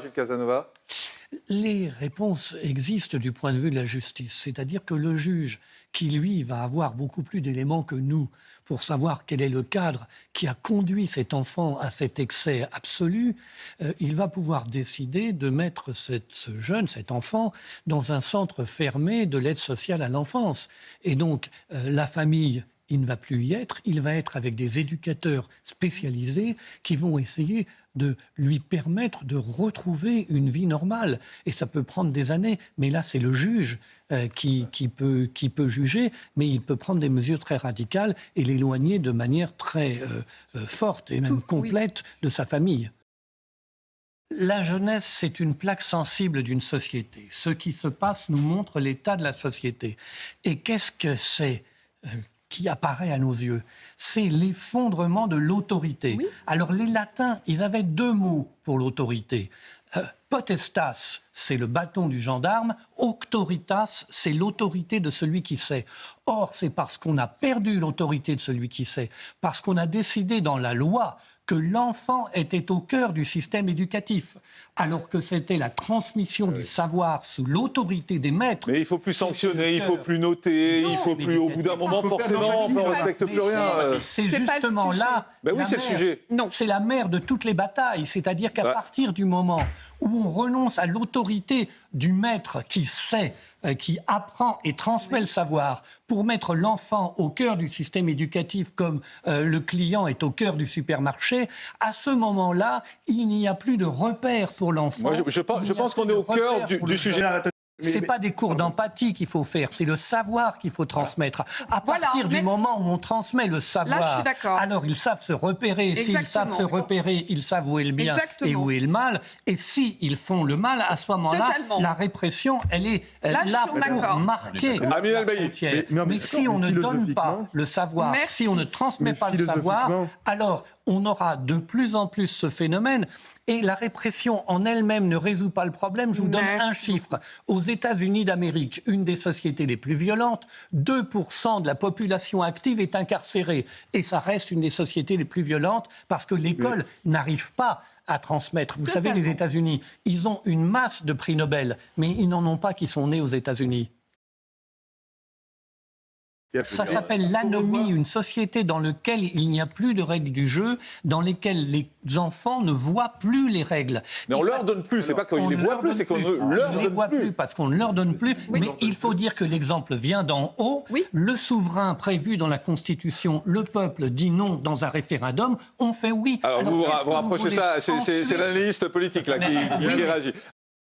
Gilles Casanova. Les réponses existent du point de vue de la justice. C'est-à-dire que le juge, qui lui va avoir beaucoup plus d'éléments que nous pour savoir quel est le cadre qui a conduit cet enfant à cet excès absolu, il va pouvoir décider de mettre cet enfant dans un centre fermé de l'aide sociale à l'enfance. Et donc, la famille, il ne va plus y être, il va être avec des éducateurs spécialisés qui vont essayer de lui permettre de retrouver une vie normale. Et ça peut prendre des années, mais là c'est le juge qui peut juger, mais il peut prendre des mesures très radicales et l'éloigner de manière très forte et même complète de sa famille. La jeunesse, c'est une plaque sensible d'une société. Ce qui se passe nous montre l'état de la société. Et qu'est-ce que c'est qui apparaît à nos yeux? C'est l'effondrement de l'autorité. Oui. Alors les latins, ils avaient deux mots pour l'autorité. Potestas, c'est le bâton du gendarme. Auctoritas, c'est l'autorité de celui qui sait. Or, c'est parce qu'on a perdu l'autorité de celui qui sait, parce qu'on a décidé dans la loi que l'enfant était au cœur du système éducatif, alors que c'était la transmission du savoir sous l'autorité des maîtres. Mais il ne faut plus sanctionner, il ne faut plus noter, il ne faut plus, au bout d'un moment, forcément, on ne respecte plus rien. C'est justement là... Ben oui, c'est le sujet. Non, c'est la mère de toutes les batailles. C'est-à-dire qu'à partir du moment où on renonce à l'autorité du maître qui sait, qui apprend et transmet le savoir, pour mettre l'enfant au cœur du système éducatif comme le client est au cœur du supermarché, à ce moment-là, il n'y a plus de repère pour l'enfant. Moi, je pense qu'on est au cœur du sujet. C'est pas des cours d'empathie qu'il faut faire, c'est le savoir qu'il faut transmettre. À partir du moment où on transmet le savoir, alors ils savent se repérer. S'ils savent se repérer, ils savent où est le bien et où est le mal. Et s'ils font le mal, à ce moment-là, la répression, elle est là pour marquer la frontière. Mais si on ne donne pas le savoir, si on ne transmet pas le savoir, alors on aura de plus en plus ce phénomène. Et la répression en elle-même ne résout pas le problème. Je vous donne un chiffre. Aux États-Unis d'Amérique, une des sociétés les plus violentes, 2% de la population active est incarcérée. Et ça reste une des sociétés les plus violentes parce que l'école n'arrive pas à transmettre. Vous savez, les États-Unis, ils ont une masse de prix Nobel, mais ils n'en ont pas qui sont nés aux États-Unis. Ça s'appelle l'anomie, une société dans laquelle il n'y a plus de règles du jeu, dans lesquelles les enfants ne voient plus les règles. Mais on ne leur donne plus, c'est pas qu'on ne les voit plus, c'est qu'on ne leur donne plus. Parce qu'on ne leur donne plus, mais il faut dire que l'exemple vient d'en haut. Oui. Le souverain prévu dans la Constitution, le peuple dit non dans un référendum, on fait oui. Alors vous rapprochez ça, c'est l'analyste politique là, qui réagit.